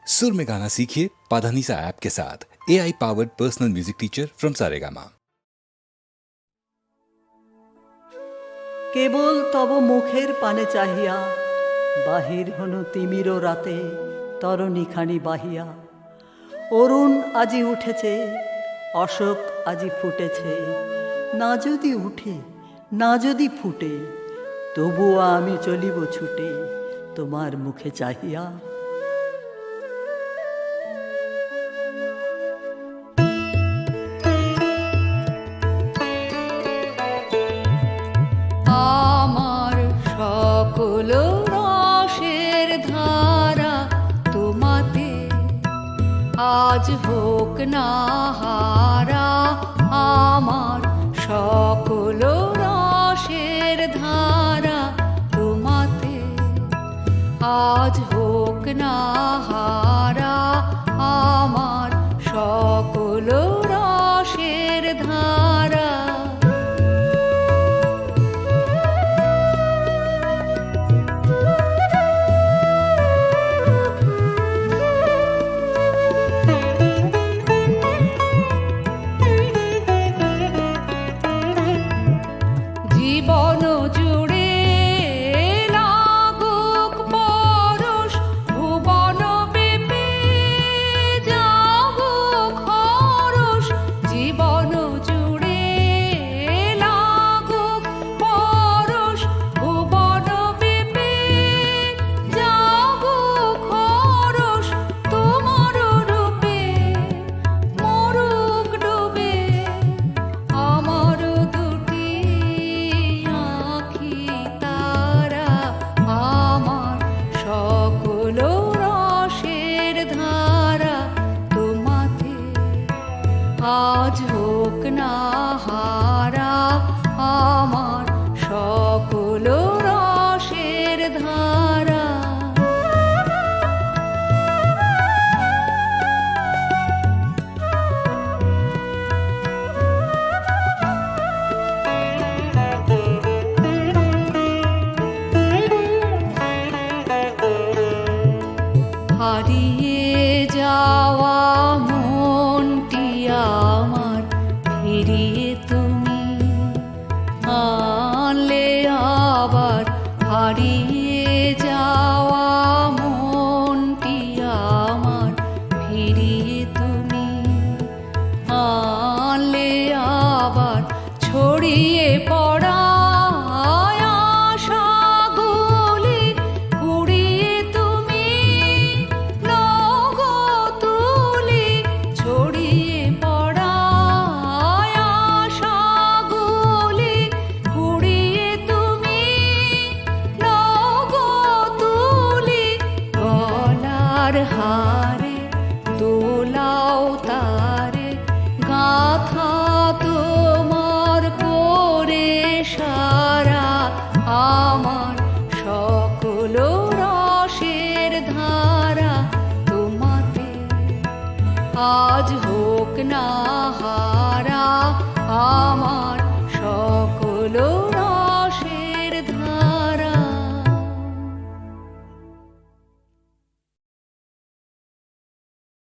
सुर में गाना सीखिए पाधानीसा ऐप के साथ। AI powered personal music teacher from Saregama. কেবল তব মুখের পানে চাহিয়া বাহির হনু তিমির রাতে তরণীখানি বাহিয়া। অরুণ আজি উঠেছে, অশোক আজি ফুটেছে। না যদি উঠে, না যদি ফুটে, তবুও আমি চলিব ছুটে তোমার মুখে চাহিয়া। আমার সকল রসের ধারা তোমাতে আজ হোক না হারা। আমার সকল রসের ধারা তোমাতে আজ হোক না হারা। আমার সকল রসের ধারা জীবন জুড়ে লাগুক পরশ, ভুবন পেপে যাগুক হরষ। জীবন জুড়ে লাগুক পরশ, ভুবন পেপে যাগুক হরষ। তোমার রূপে মরুক ডুবে আমার দুটি আঁখি তারা। আমার সকল রসের ধারা তোমাতে আজ হোক না হারা। আমার সকল রসের ধারা হারিয়ে যাওয়া মনটি আমার ফিরিয়ে তুমি আনলে আবার। হারিয়ে যাওয়া মনটি আমার ফিরিয়ে তুমি আনলে আবার। ছড়িয়ে পড়া আশাগুলি কুড়িয়ে তুমি লগো তুলি। ছড়িয়ে পড়া আশাগুলি কুড়িয়ে তুমি লগো তুলি। গলার হারে দোলাও তারে গাথা তোমার করে সারা। আমার সকল রসের ধারা তোমাতে আজ হোক না হারা।